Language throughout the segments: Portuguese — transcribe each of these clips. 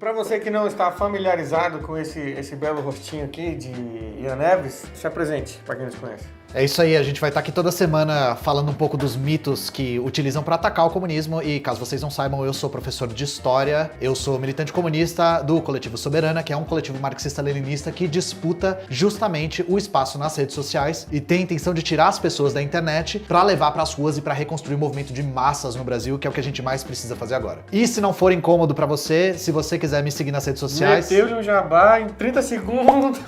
Para você que não está familiarizado com esse belo rostinho aqui de Ian Neves, se apresente, para quem não conhece. É isso aí, a gente vai estar aqui toda semana falando um pouco dos mitos que utilizam para atacar o comunismo e, caso vocês não saibam, eu sou professor de História, eu sou militante comunista do Coletivo Soberana, que é um coletivo marxista-leninista que disputa justamente o espaço nas redes sociais e tem a intenção de tirar as pessoas da internet para levar para as ruas e para reconstruir o movimento de massas no Brasil, que é o que a gente mais precisa fazer agora. E se não for incômodo para você, se você quiser me seguir nas redes sociais... Meteu-lhe um jabá em 30 segundos,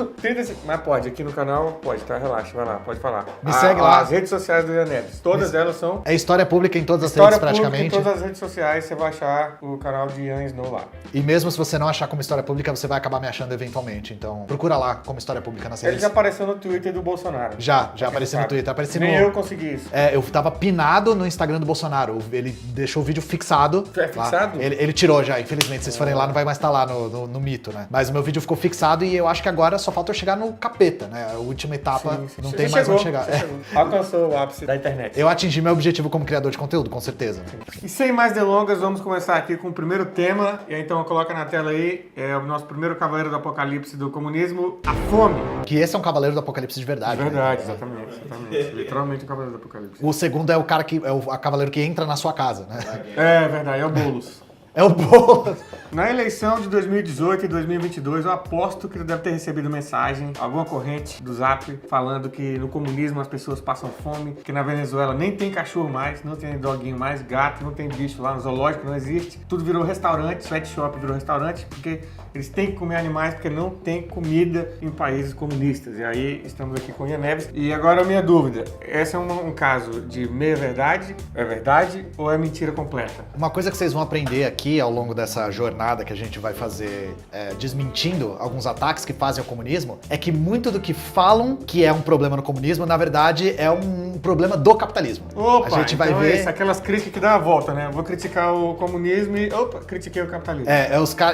mas pode, aqui no canal pode, tá? Relaxa, vai lá, pode falar. Me segue lá. As redes sociais do Ian Neves, todas elas são... É História Pública em todas as redes praticamente. Em todas as redes sociais você vai achar o canal de Ian Snow lá. E mesmo se você não achar como História Pública, você vai acabar me achando eventualmente. Então procura lá como História Pública nas redes. Ele já apareceu no Twitter do Bolsonaro. Já apareceu no Twitter. Nem eu consegui isso. Eu tava pinado no Instagram do Bolsonaro. Ele deixou o vídeo fixado. É fixado? Ele tirou já, infelizmente. Se vocês forem lá, não vai mais estar lá no mito, né? Mas o meu vídeo ficou fixado e eu acho que agora só falta eu chegar no capeta, né? A última etapa, sim. não tem mais onde chegar. Alcançou o ápice da internet. Eu atingi meu objetivo como criador de conteúdo, com certeza. E sem mais delongas, vamos começar aqui com o primeiro tema. E aí, então, coloca na tela aí, o nosso primeiro cavaleiro do apocalipse do comunismo, a fome. Que esse é um cavaleiro do apocalipse de verdade. De verdade, né? exatamente. Literalmente um cavaleiro do apocalipse. O segundo é o cara que é o cavaleiro que entra na sua casa, né? É verdade, é o Boulos. É o Boulos. Na eleição de 2018 e 2022, eu aposto que ele deve ter recebido mensagem, alguma corrente do Zap, falando que no comunismo as pessoas passam fome, que na Venezuela nem tem cachorro mais, não tem doguinho mais, gato, não tem bicho lá, no zoológico não existe. Tudo virou restaurante, sweat shop virou restaurante, porque eles têm que comer animais, porque não tem comida em países comunistas. E aí estamos aqui com o Ian Neves. E agora a minha dúvida, esse é um caso de meia-verdade, é verdade ou é mentira completa? Uma coisa que vocês vão aprender aqui ao longo dessa jornada que a gente vai fazer desmentindo alguns ataques que fazem ao comunismo, é que muito do que falam que é um problema no comunismo, na verdade, é um problema do capitalismo. Opa, a gente vai então ver... aquelas críticas que dá a volta, né? Eu vou criticar o comunismo e, critiquei o capitalismo.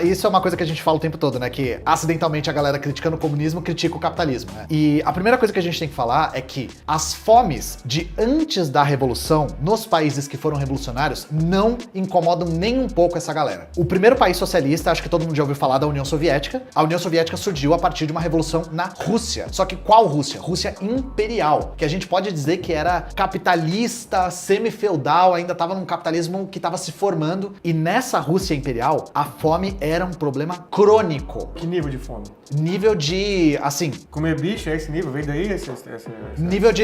Isso é uma coisa que a gente fala o tempo todo, né? Que acidentalmente a galera criticando o comunismo critica o capitalismo, né? E a primeira coisa que a gente tem que falar é que as fomes de antes da revolução nos países que foram revolucionários não incomodam nem um pouco essa galera. O primeiro país socialista, acho que todo mundo já ouviu falar da União Soviética. A União Soviética surgiu a partir de uma revolução na Rússia. Só que qual Rússia? Rússia imperial, que a gente pode dizer que era capitalista, semi-feudal, ainda estava num capitalismo que estava se formando. E nessa Rússia imperial, a fome era um problema crônico. Que nível de fome? Nível de, assim... Comer bicho é esse nível? Vem daí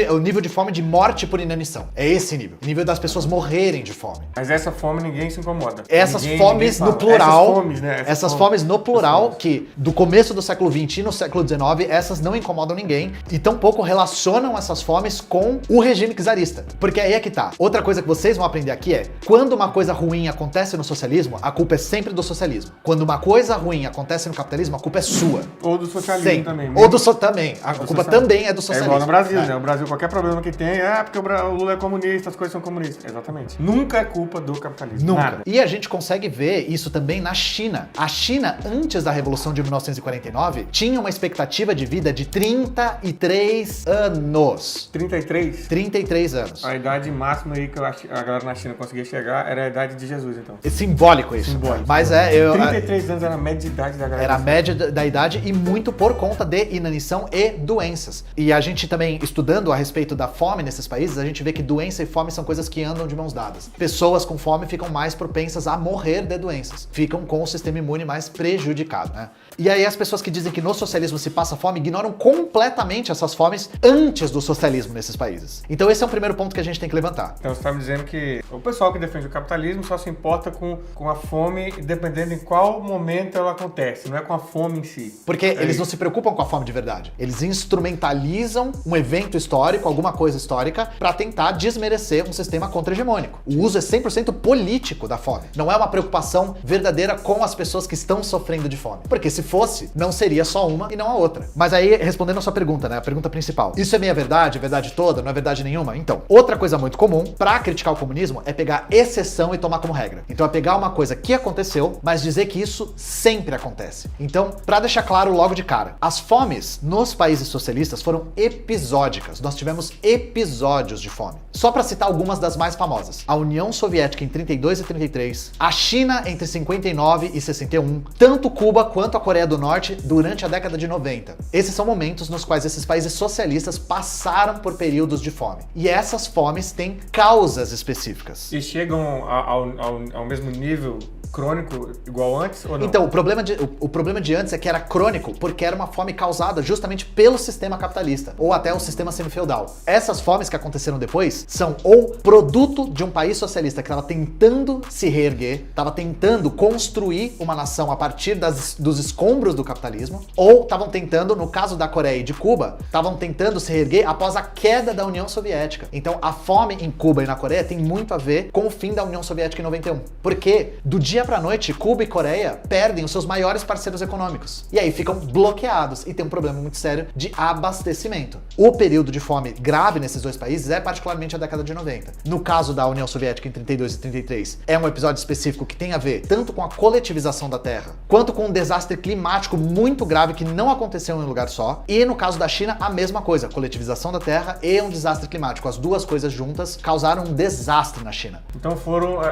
O nível de fome de morte por inanição. É esse nível. Nível das pessoas morrerem de fome. Mas essa fome ninguém se incomoda. Essas fomes no plural, essas fomes no plural, que do começo do século XX e no século XIX, essas não incomodam ninguém e tampouco relacionam essas fomes com o regime czarista. Porque aí é que tá. Outra coisa que vocês vão aprender aqui é, quando uma coisa ruim acontece no socialismo, a culpa é sempre do socialismo. Quando uma coisa ruim acontece no capitalismo, a culpa é sua. Ou do socialismo sempre. Também. Ou do também. A culpa também é do socialismo. É igual no Brasil, né? O Brasil, qualquer problema que tem, porque o Lula é comunista, as coisas são comunistas. Exatamente. Nunca é culpa do capitalismo. Nunca. Nada. E a gente consegue ver isso também na China. A China, antes da Revolução de 1949, tinha uma expectativa de vida de 33 anos. 33? 33 anos. A idade máxima aí que a galera na China conseguia chegar era a idade de Jesus, então. É simbólico isso. Simbólico. Mas 33 anos era a média de idade da galera. Era a média da idade e muito por conta de inanição e doenças. E a gente também, estudando a respeito da fome nesses países, a gente vê que doença e fome são coisas que andam de mãos dadas. Pessoas com fome ficam mais propensas a morrer de doenças. Ficam com o sistema imune mais prejudicado, né? E aí as pessoas que dizem que no socialismo se passa fome ignoram completamente essas fomes antes do socialismo nesses países. Então esse é um primeiro ponto que a gente tem que levantar. Então você está me dizendo que o pessoal que defende o capitalismo só se importa com a fome dependendo em qual momento ela acontece, não é com a fome em si. Porque eles não se preocupam com a fome de verdade. Eles instrumentalizam um evento histórico, alguma coisa histórica, para tentar desmerecer um sistema contra-hegemônico. O uso é 100% político da fome. Não é uma preocupação verdadeira com as pessoas que estão sofrendo de fome. Porque se fosse, não seria só uma e não a outra. Mas aí, respondendo a sua pergunta, né? A pergunta principal. Isso é meia verdade? Verdade toda? Não é verdade nenhuma? Então, outra coisa muito comum pra criticar o comunismo é pegar exceção e tomar como regra. Então é pegar uma coisa que aconteceu, mas dizer que isso sempre acontece. Então, pra deixar claro logo de cara, as fomes nos países socialistas foram episódicas. Nós tivemos episódios de fome. Só pra citar algumas das mais famosas. A União Soviética em 32 e 33, a China entre 59 e 61, tanto Cuba quanto a Coreia do Norte durante a década de 90. Esses são momentos nos quais esses países socialistas passaram por períodos de fome. E essas fomes têm causas específicas. E chegam ao mesmo nível crônico igual antes ou não? Então, o problema de antes é que era crônico porque era uma fome causada justamente pelo sistema capitalista, ou até o sistema semifeudal. Essas fomes que aconteceram depois são ou produto de um país socialista que estava tentando se reerguer, estava tentando construir uma nação a partir dos escombros do capitalismo, ou estavam tentando, no caso da Coreia e de Cuba, estavam tentando se reerguer após a queda da União Soviética. Então, a fome em Cuba e na Coreia tem muito a ver com o fim da União Soviética em 91. Porque, do dia pra noite, Cuba e Coreia perdem os seus maiores parceiros econômicos. E aí ficam bloqueados e tem um problema muito sério de abastecimento. O período de fome grave nesses dois países é particularmente a década de 90. No caso da União Soviética em 32 e 33, é um episódio específico que tem a ver tanto com a coletivização da terra, quanto com um desastre climático muito grave que não aconteceu em um lugar só. E no caso da China, a mesma coisa, coletivização da terra e um desastre climático. As duas coisas juntas causaram um desastre na China. Então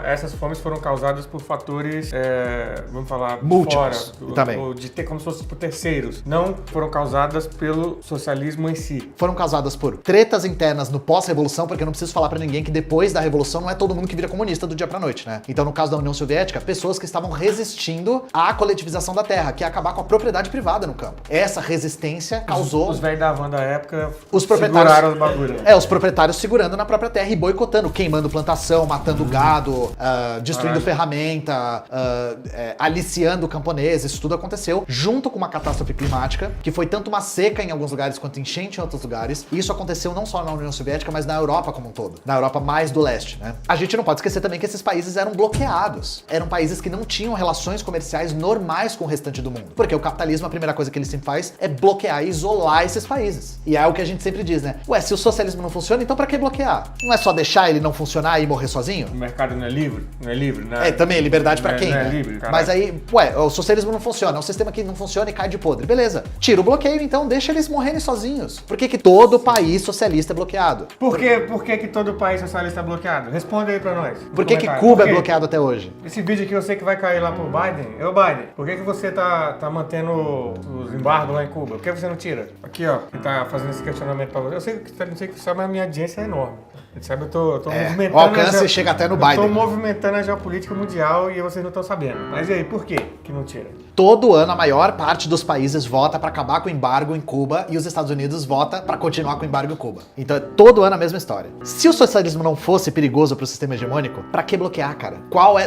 essas fomes foram causadas por fatores, vamos falar, múltiplos, fora, também. ou de ter como se fosse por terceiros. Não foram causadas pelo socialismo em si. Foram causadas por tretas internas no pós-revolução, porque eu não preciso falar pra ninguém que depois da revolução não é todo mundo que vira comunista do dia pra noite, né? Então, no caso da União Soviética, pessoas que estavam resistindo à coletivização da terra, que é acabar com a propriedade privada no campo. Essa resistência causou... Os velhos da van da época os proprietários seguraram os bagulhos. Os proprietários segurando na própria terra e boicotando, queimando plantação, matando gado, destruindo ferramenta, aliciando camponeses. Isso tudo aconteceu junto com uma catástrofe climática, que foi tanto uma seca em alguns lugares quanto enchente em outros lugares. E isso aconteceu não só na União Soviética, mas na Europa como um todo. Na Europa mais do leste, né? A gente não pode esquecer também que esses países eram bloqueados. Eram países que não tinham relações comerciais normais com o restante do mundo. Porque o capitalismo, a primeira coisa que ele sempre faz é bloquear e isolar esses países. E é o que a gente sempre diz, né? Ué, se o socialismo não funciona, então pra que bloquear? Não é só deixar ele não funcionar e morrer sozinho? O mercado não é livre? Não é livre, né? Também, liberdade pra quem, não né? É livre, mas aí, o socialismo não funciona, é um sistema que não funciona e cai de podre. Beleza, tira o bloqueio então, deixa eles morrerem sozinhos. Por que todo país socialista é bloqueado? Por que todo país socialista é bloqueado? Responde aí pra nós. Por que Cuba é bloqueado até hoje? Esse vídeo aqui eu sei que vai cair lá pro Biden. Biden, por que você tá mantendo os embargos lá em Cuba? Por que você não tira? Aqui, ó, que tá fazendo esse questionamento pra você. Eu sei que você sabe, mas a minha audiência é enorme. Sabe, eu tô movimentando... O alcance chega até no Biden. Eu tô movimentando a geopolítica mundial e vocês não estão sabendo. Mas e aí, por que não tira? Todo ano, a maior parte dos países vota pra acabar com o embargo em Cuba e os Estados Unidos vota pra continuar com o embargo em Cuba. Então é todo ano a mesma história. Se o socialismo não fosse perigoso pro sistema hegemônico, pra que bloquear, cara?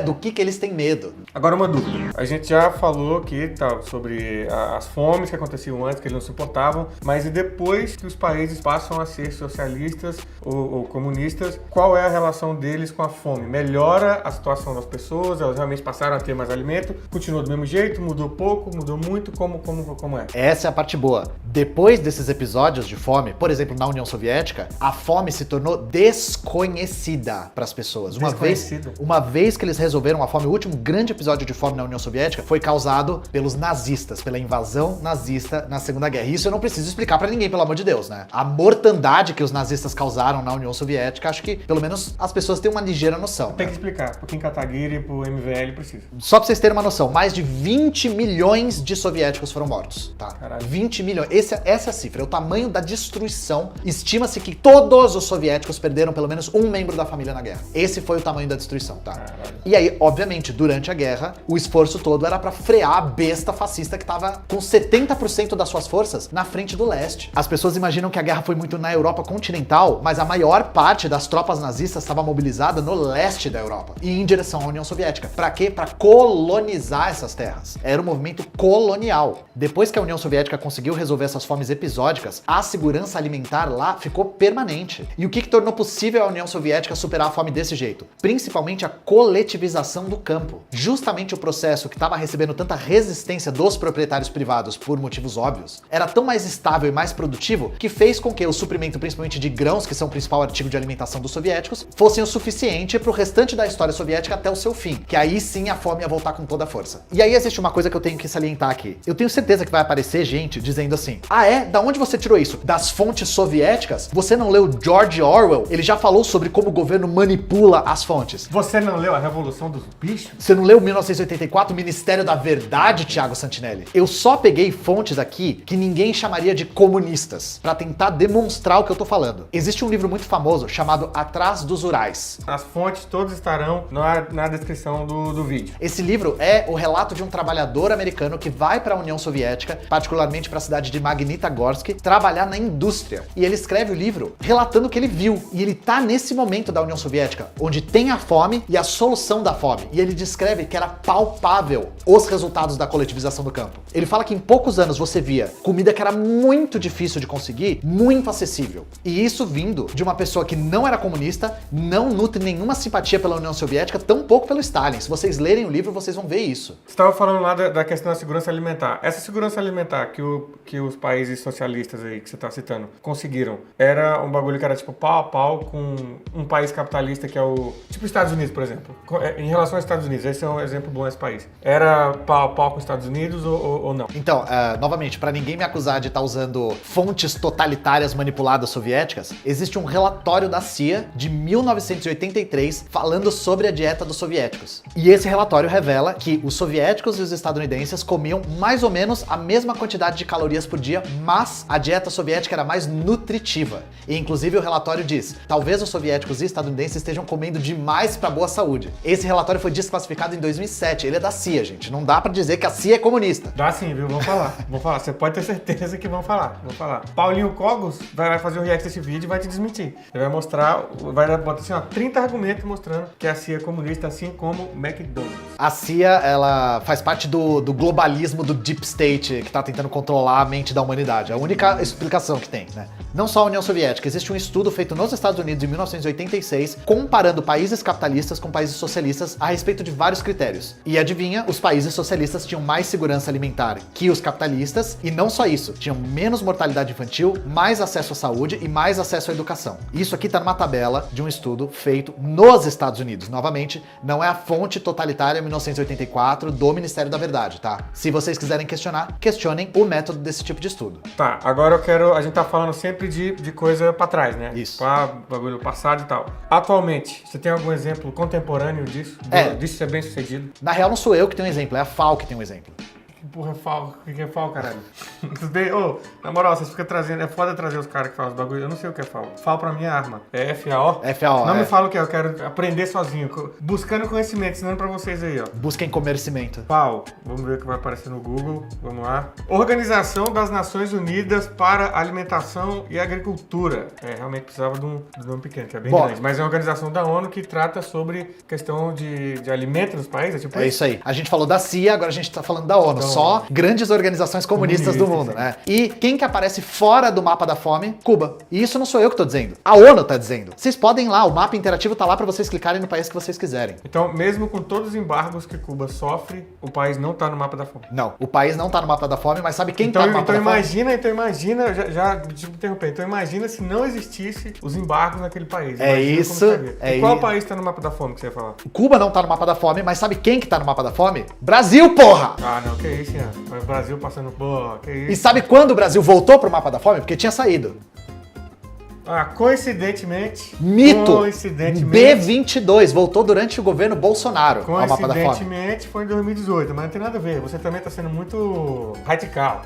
Do que eles têm medo? Agora uma dúvida. A gente já falou aqui sobre as fomes que aconteciam antes, que eles não se importavam, mas e depois que os países passam a ser socialistas ou comunistas, qual é a relação deles com a fome? Melhora a situação das pessoas? Elas realmente passaram a ter mais alimento? Continua do mesmo jeito? Mudou pouco? Mudou muito? Como é? Essa é a parte boa. Depois desses episódios de fome, por exemplo, na União Soviética, a fome se tornou desconhecida para as pessoas. Uma vez que eles resolveram a fome, o último grande episódio de fome na União Soviética foi causado pelos nazistas, pela invasão nazista na Segunda Guerra. Isso eu não preciso explicar para ninguém, pelo amor de Deus, né? A mortandade que os nazistas causaram na União Soviética, acho que pelo menos as pessoas têm uma ligeira noção. Tem que explicar. Pro Kim Kataguiri e pro MVL precisa. Só pra vocês terem uma noção, mais de 20 milhões de soviéticos foram mortos, tá? Caralho. 20 milhões. Essa é a cifra, é o tamanho da destruição. Estima-se que todos os soviéticos perderam pelo menos um membro da família na guerra. Esse foi o tamanho da destruição, tá? Caralho. E aí, obviamente, durante a guerra, o esforço todo era pra frear a besta fascista que tava com 70% das suas forças na frente do leste. As pessoas imaginam que a guerra foi muito na Europa continental, mas a maior parte das tropas nazistas estava mobilizada no leste da Europa e em direção à União Soviética. Pra quê? Pra colonizar essas terras. Era um movimento colonial. Depois que a União Soviética conseguiu resolver essas fomes episódicas, a segurança alimentar lá ficou permanente. E o que tornou possível a União Soviética superar a fome desse jeito? Principalmente a coletivização do campo. Justamente o processo que estava recebendo tanta resistência dos proprietários privados por motivos óbvios, era tão mais estável e mais produtivo que fez com que o suprimento, principalmente de grãos, que são o principal artigo de alimentação dos soviéticos fossem o suficiente pro restante da história soviética até o seu fim, que aí sim a fome ia voltar com toda a força. E aí existe uma coisa que eu tenho que salientar aqui. Eu tenho certeza que vai aparecer gente dizendo assim: ah é? Da onde você tirou isso? Das fontes soviéticas? Você não leu George Orwell? Ele já falou sobre como o governo manipula as fontes. Você não leu A Revolução dos Bichos? Você não leu 1984, Ministério da Verdade, Thiago Santinelli? Eu só peguei fontes aqui que ninguém chamaria de comunistas, pra tentar demonstrar o que eu tô falando. Existe um livro muito famoso chamado Atrás dos Urais. As fontes todas estarão na descrição do vídeo. Esse livro é o relato de um trabalhador americano que vai para a União Soviética, particularmente para a cidade de Magnitogorsk, trabalhar na indústria. E ele escreve o livro relatando o que ele viu. E ele tá nesse momento da União Soviética, onde tem a fome e a solução da fome. E ele descreve que era palpável os resultados da coletivização do campo. Ele fala que em poucos anos você via comida que era muito difícil de conseguir, muito acessível. E isso vindo de uma pessoa que não era comunista, não nutre nenhuma simpatia pela União Soviética, tampouco pelo Stalin. Se vocês lerem o livro, vocês vão ver isso. Você estava falando lá da questão da segurança alimentar. Essa segurança alimentar que os países socialistas aí, que você está citando, conseguiram, era um bagulho que era tipo pau a pau com um país capitalista que é o... Tipo Estados Unidos, por exemplo. Em relação aos Estados Unidos, esse é um exemplo bom desse país. Era pau a pau com os Estados Unidos ou não? Então, novamente, para ninguém me acusar de estar usando fontes totalitárias manipuladas soviéticas, existe um relatório da CIA de 1983 falando sobre a dieta dos soviéticos. E esse relatório revela que os soviéticos e os estadunidenses comiam mais ou menos a mesma quantidade de calorias por dia, mas a dieta soviética era mais nutritiva. E inclusive o relatório diz: talvez os soviéticos e estadunidenses estejam comendo demais para boa saúde. Esse relatório foi desclassificado em 2007. Ele é da CIA, gente. Não dá para dizer que a CIA é comunista. Dá sim, viu? Vamos falar. Vamos falar. Você pode ter certeza que vão falar. Vão falar. Paulinho Cogos vai fazer o react desse vídeo e vai te desmentir. Ele vai mostrar, vai botar assim, ó, 30 argumentos mostrando que a CIA é comunista, assim como o McDonald's. A CIA, ela faz parte do globalismo do Deep State, que tá tentando controlar a mente da humanidade. É a única explicação que tem, né? Não só a União Soviética. Existe um estudo feito nos Estados Unidos em 1986, comparando países capitalistas com países socialistas a respeito de vários critérios. E adivinha, os países socialistas tinham mais segurança alimentar que os capitalistas, e não só isso, tinham menos mortalidade infantil, mais acesso à saúde e mais acesso à educação. Isso aqui tá numa tabela de um estudo feito nos Estados Unidos. Novamente, não é a fonte totalitária 1984 do Ministério da Verdade, tá? Se vocês quiserem questionar, questionem o método desse tipo de estudo. Tá, agora eu quero... A gente tá falando sempre de coisa pra trás, né? Isso. Pra bagulho passado e tal. Atualmente, você tem algum exemplo contemporâneo disso? Disso ser bem sucedido? Na real, não sou eu que tenho um exemplo, é a FAO que tem um exemplo. Que porra é FAO? O que é FAO, caralho? Na moral, vocês ficam trazendo... É foda trazer os caras que falam os bagulho. Eu não sei o que é FAO. FAO pra mim é arma. É FAO? FAO, Não me fala o que é, eu quero aprender sozinho. Buscando conhecimento, ensinando pra vocês aí, ó. Busquem conhecimento. FAO. Vamos ver o que vai aparecer no Google. Vamos lá. Organização das Nações Unidas para Alimentação e Agricultura. Realmente precisava de um nome pequeno, que é bem grande. Mas é uma organização da ONU que trata sobre questão de alimento nos países. Tipo isso aí. A gente falou da CIA, agora a gente tá falando da ONU. Então, só grandes organizações comunistas do mundo, né? E quem que aparece fora do mapa da fome? Cuba. E isso não sou eu que tô dizendo. A ONU tá dizendo. Vocês podem ir lá, o mapa interativo tá lá pra vocês clicarem no país que vocês quiserem. Então, mesmo com todos os embargos que Cuba sofre, o país não tá no mapa da fome. Não, o país não tá no mapa da fome, mas sabe quem tá no mapa da fome? Então imagina, já te interromper, então imagina se não existisse os embargos naquele país. É isso. Qual país tá no mapa da fome que você ia falar? Cuba não tá no mapa da fome, mas sabe quem que tá no mapa da fome? Brasil, porra! Ah, não, que isso, Ian. Mas o Brasil passando por... que isso. E sabe quando o Brasil voltou pro mapa da fome? Porque tinha saído. Coincidentemente... Mito! Coincidentemente... B22 voltou durante o governo Bolsonaro ao mapa da fome. Coincidentemente foi em 2018, mas não tem nada a ver. Você também tá sendo muito radical.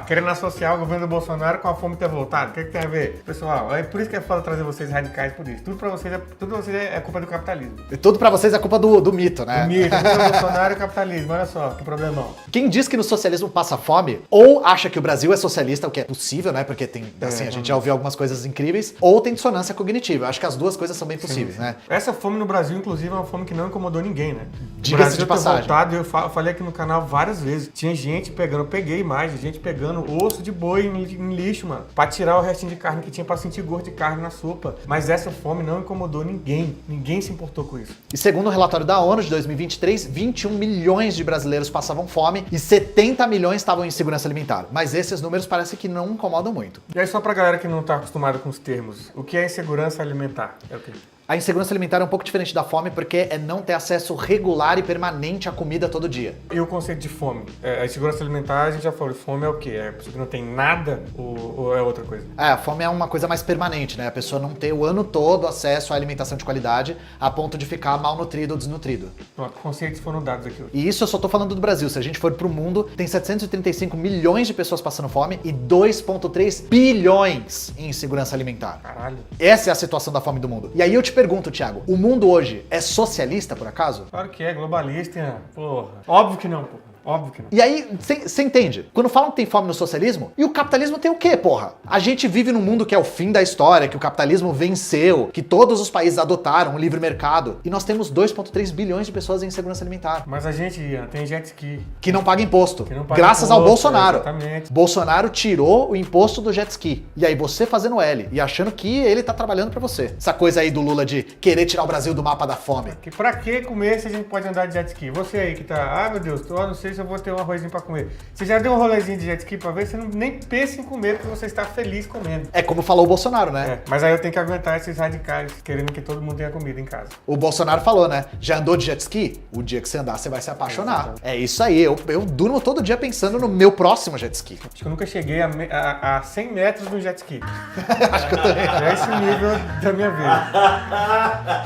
Querendo associar o governo do Bolsonaro com a fome ter voltado. O que tem a ver? Pessoal, é por isso que é foda trazer vocês radicais por isso. Tudo pra vocês é culpa do capitalismo. E tudo pra vocês é culpa do mito, né? O mito, do Bolsonaro e o capitalismo. Olha só, que problemão. Quem diz que no socialismo passa fome, ou acha que o Brasil é socialista, o que é possível, né? Porque tem, assim, a gente já ouviu algumas coisas incríveis, ou tem dissonância cognitiva. Eu acho que as duas coisas são bem possíveis, né? Essa fome no Brasil, inclusive, é uma fome que não incomodou ninguém, né? Diga-se de passagem. Voltado, eu falei aqui no canal várias vezes. Tinha gente pegando, eu peguei imagens, gente pegando osso de boi em lixo, mano, pra tirar o restinho de carne que tinha pra sentir gosto de carne na sopa. Mas essa fome não incomodou ninguém. Ninguém se importou com isso. E segundo o relatório da ONU de 2023, 21 milhões de brasileiros passavam fome e 70 milhões estavam em insegurança alimentar. Mas esses números parecem que não incomodam muito. E aí, só pra galera que não tá acostumada acostumado com os termos. O que é insegurança alimentar? É o quê? A insegurança alimentar é um pouco diferente da fome porque é não ter acesso regular e permanente à comida todo dia. E o conceito de fome? A insegurança alimentar, a gente já falou, fome é o quê? É a pessoa que não tem nada ou é outra coisa? A fome é uma coisa mais permanente, né? A pessoa não ter o ano todo acesso à alimentação de qualidade a ponto de ficar malnutrido ou desnutrido. Pronto, conceitos foram dados aqui hoje. E isso eu só tô falando do Brasil. Se a gente for pro mundo, tem 735 milhões de pessoas passando fome e 2,3 bilhões em insegurança alimentar. Caralho. Essa é a situação da fome do mundo. E aí eu te pergunto, Thiago, o mundo hoje é socialista, por acaso? Claro que é, globalista, hein? Porra. Óbvio que não, porra. Óbvio que não. E aí, você entende? Quando falam que tem fome no socialismo, e o capitalismo tem o quê, porra? A gente vive num mundo que é o fim da história, que o capitalismo venceu, que todos os países adotaram o livre mercado, e nós temos 2,3 bilhões de pessoas em insegurança alimentar. Mas a gente, Ian, tem jet ski. Que não paga imposto. Que não paga graças imposto, ao Bolsonaro. Exatamente. Bolsonaro tirou o imposto do jet ski. E aí você fazendo L e achando que ele tá trabalhando pra você. Essa coisa aí do Lula de querer tirar o Brasil do mapa da fome. Pra que comer se a gente pode andar de jet ski? Você aí que tá, meu Deus, eu não sei se eu vou ter um arrozinho pra comer. Você já deu um rolezinho de jet ski pra ver? Você não, nem pensa em comer porque você está feliz comendo. É como falou o Bolsonaro, né? Mas aí eu tenho que aguentar esses radicais querendo que todo mundo tenha comida em casa. O Bolsonaro falou, né? Já andou de jet ski? O dia que você andar, você vai se apaixonar. É isso aí. Eu durmo todo dia pensando no meu próximo jet ski. Acho que eu nunca cheguei a 100 metros do jet ski. Acho que eu também. É esse nível da minha vida.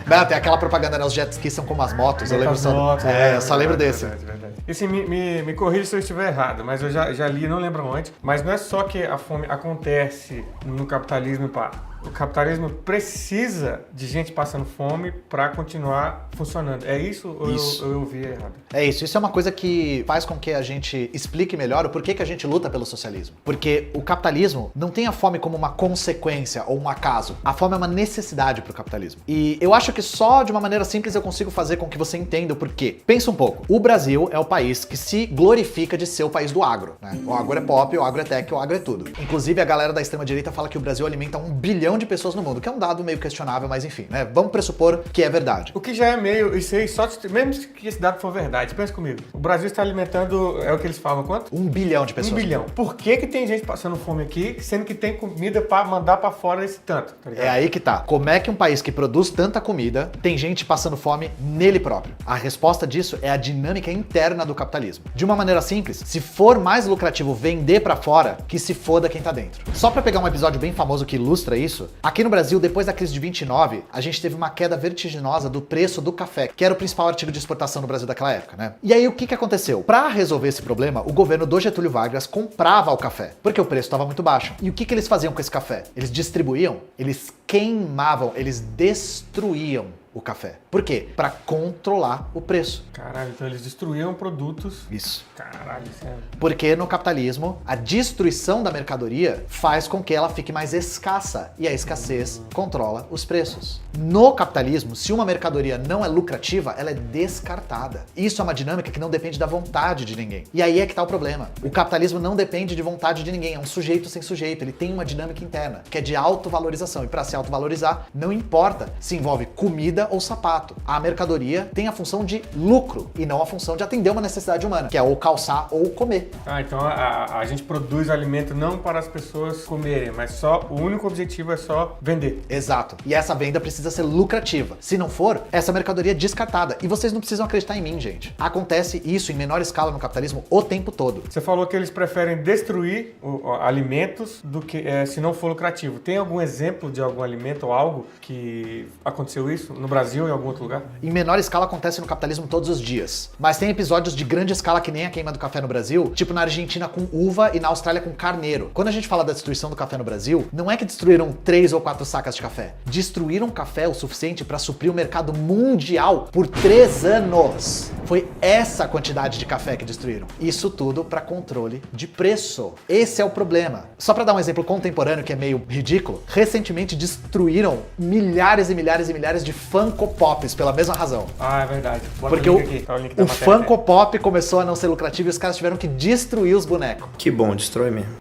Não, tem aquela propaganda, né? Os jet skis são como as motos. Eu lembro só. Eu só lembro desse. Verdade. E assim, me corrija se eu estiver errado, mas eu já li, não lembro onde. Mas não é só que a fome acontece no capitalismo, pá. O capitalismo precisa de gente passando fome para continuar funcionando. É isso ou eu ouvi errado? É isso. Isso é uma coisa que faz com que a gente explique melhor o porquê que a gente luta pelo socialismo. Porque o capitalismo não tem a fome como uma consequência ou um acaso. A fome é uma necessidade para o capitalismo. E eu acho que só de uma maneira simples eu consigo fazer com que você entenda o porquê. Pensa um pouco. O Brasil é o país que se glorifica de ser o país do agro, né? O agro é pop, o agro é tech, o agro é tudo. Inclusive a galera da extrema-direita fala que o Brasil alimenta 1 bilhão de pessoas no mundo, que é um dado meio questionável, mas enfim, né? Vamos pressupor que é verdade. O que já é meio, isso aí, mesmo que esse dado for verdade, pensa comigo. O Brasil está alimentando, é o que eles falam, quanto? 1 bilhão de pessoas. 1 bilhão. Por que tem gente passando fome aqui, sendo que tem comida para mandar para fora esse tanto? Tá ligado? É aí que tá. Como é que um país que produz tanta comida tem gente passando fome nele próprio? A resposta disso é a dinâmica interna do capitalismo. De uma maneira simples, se for mais lucrativo vender para fora, que se foda quem tá dentro. Só para pegar um episódio bem famoso que ilustra isso, aqui no Brasil, depois da crise de 29, a gente teve uma queda vertiginosa do preço do café, que era o principal artigo de exportação no Brasil daquela época, né? E aí o que aconteceu? Para resolver esse problema, o governo do Getúlio Vargas comprava o café, porque o preço estava muito baixo. E o que eles faziam com esse café? Eles distribuíam, eles queimavam, eles destruíam o café. Por quê? Para controlar o preço. Caralho, então eles destruíam produtos. Isso. Caralho, sério. Porque no capitalismo, a destruição da mercadoria faz com que ela fique mais escassa. E a escassez controla os preços. No capitalismo, se uma mercadoria não é lucrativa, ela é descartada. Isso é uma dinâmica que não depende da vontade de ninguém. E aí é que tá o problema. O capitalismo não depende de vontade de ninguém. É um sujeito sem sujeito. Ele tem uma dinâmica interna, que é de autovalorização. E para se autovalorizar, não importa se envolve comida ou sapato. A mercadoria tem a função de lucro e não a função de atender uma necessidade humana, que é ou calçar ou comer. Então a gente produz alimento não para as pessoas comerem, mas só o único objetivo é só vender. Exato. E essa venda precisa ser lucrativa. Se não for, essa mercadoria é descartada. E vocês não precisam acreditar em mim, gente. Acontece isso em menor escala no capitalismo o tempo todo. Você falou que eles preferem destruir alimentos do que se não for lucrativo. Tem algum exemplo de algum alimento ou algo que aconteceu isso no Brasil ou em algum outro lugar? Em menor escala acontece no capitalismo todos os dias. Mas tem episódios de grande escala que nem a queima do café no Brasil, tipo na Argentina com uva e na Austrália com carneiro. Quando a gente fala da destruição do café no Brasil, não é que destruíram 3 ou 4 sacas de café. Destruíram café o suficiente para suprir o mercado mundial por 3 anos. Foi essa quantidade de café que destruíram. Isso tudo para controle de preço. Esse é o problema. Só para dar um exemplo contemporâneo que é meio ridículo, recentemente destruíram milhares e milhares e milhares de Funko Pops pela mesma razão. Ah, é verdade. Bota porque o Funko Pop começou a não ser lucrativo e os caras tiveram que destruir os bonecos. Que bom, destrói mesmo.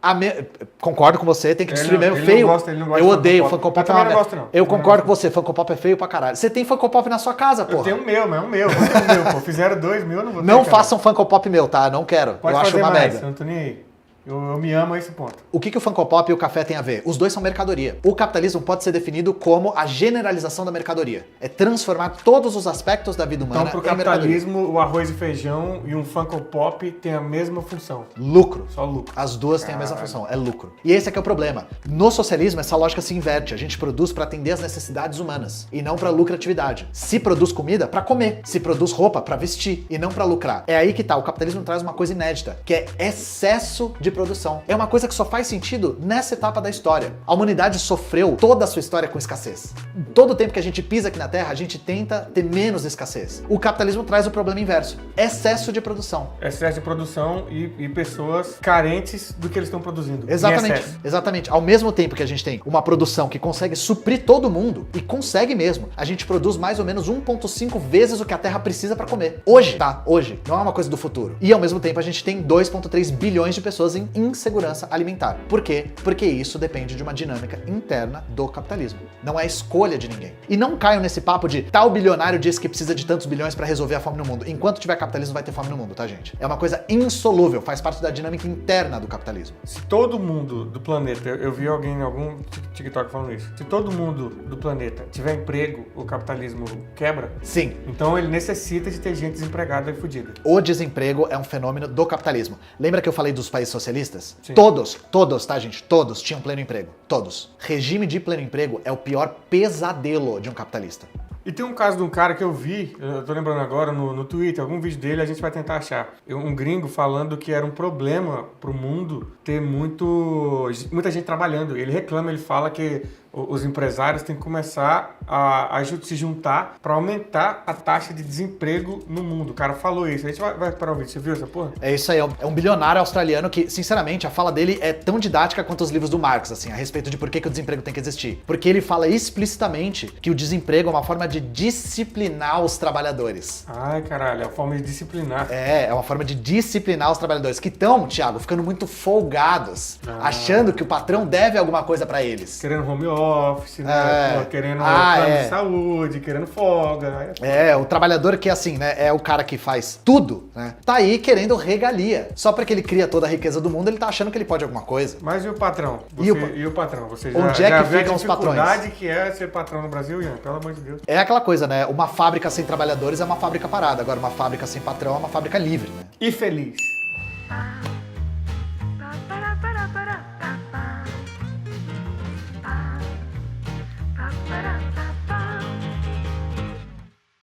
Concordo com você, tem que destruir mesmo. Ele feio. Não gosta, ele não gosta eu odeio Funko Pop. Eu também não gosto, não. Eu concordo com você, Funko Pop é feio pra caralho. Você tem Funko Pop na sua casa, porra. Eu tenho o meu, mas é o meu. Vou ter o meu, pô. Fizeram 2 mil, eu não vou ter. Não façam Funko Pop meu, tá? Não quero. Pode eu acho fazer uma mais, merda. eu não tô nem aí. Eu me amo a esse ponto. O que o Funko Pop e o café têm a ver? Os dois são mercadoria. O capitalismo pode ser definido como a generalização da mercadoria. É transformar todos os aspectos da vida humana Então, pro em mercadoria. capitalismo, o arroz e feijão e um Funko Pop tem a mesma função. Lucro. Só lucro. As duas têm a mesma função, é lucro. E esse é que é o problema. No socialismo, essa lógica se inverte. A gente produz para atender as necessidades humanas e não para lucratividade. Se produz comida, para comer. Se produz roupa, para vestir e não para lucrar. É aí que tá. O capitalismo traz uma coisa inédita, que é excesso de produção. É uma coisa que só faz sentido nessa etapa da história. A humanidade sofreu toda a sua história com escassez. Todo o tempo que a gente pisa aqui na Terra, a gente tenta ter menos escassez. O capitalismo traz o problema inverso. Excesso de produção. Excesso de produção e pessoas carentes do que eles estão produzindo. Em Exatamente, excesso. exatamente. Ao mesmo tempo que a gente tem uma produção que consegue suprir todo mundo, e consegue mesmo, a gente produz mais ou menos 1,5 vezes o que a Terra precisa para comer. Hoje, tá? Hoje. Não é uma coisa do futuro. E ao mesmo tempo a gente tem 2,3 bilhões de pessoas em insegurança alimentar. Por quê? Porque isso depende de uma dinâmica interna do capitalismo. Não é escolha de ninguém. E não caiam nesse papo de tal bilionário diz que precisa de tantos bilhões para resolver a fome no mundo. Enquanto tiver capitalismo, vai ter fome no mundo, tá, gente? É uma coisa insolúvel, faz parte da dinâmica interna do capitalismo. Se todo mundo do planeta, eu vi alguém em algum TikTok falando isso, se todo mundo do planeta tiver emprego, o capitalismo quebra, Sim, então ele necessita de ter gente desempregada e fodida. o desemprego é um fenômeno do capitalismo. Lembra que eu falei dos países socialistas? Sim. Todos, tá, gente? Todos tinham pleno emprego. Todos. Regime de pleno emprego é o pior pesadelo de um capitalista. E tem um caso de um cara que eu vi, eu tô lembrando agora no Twitter, algum vídeo dele, a gente vai tentar achar. Um gringo falando que era um problema pro mundo ter muita gente trabalhando. Ele reclama, ele fala que os empresários têm que começar a se juntar para aumentar a taxa de desemprego no mundo. O cara falou isso. A gente vai parar o vídeo. Você viu essa porra? É isso aí, é um bilionário australiano que, sinceramente, a fala dele é tão didática quanto os livros do Marx, assim, a respeito de por que o desemprego tem que existir. Porque ele fala explicitamente que o desemprego é uma forma de disciplinar os trabalhadores. Ai, caralho, é a forma de disciplinar. É uma forma de disciplinar os trabalhadores que estão, Thiago, ficando muito folgados, achando que o patrão deve alguma coisa pra eles. Querendo home office, né? Pô, querendo plano de saúde, querendo folga. O trabalhador que, assim, né, é o cara que faz tudo, né, tá aí querendo regalia. Só porque ele cria toda a riqueza do mundo, ele tá achando que ele pode alguma coisa. Mas e o patrão? E o patrão? Você Onde já é que vê ficam a os patrões? dificuldade que é ser patrão no Brasil, Ian? Pelo amor de Deus. É aquela coisa, né, uma fábrica sem trabalhadores é uma fábrica parada, agora uma fábrica sem patrão é uma fábrica livre, né? E feliz.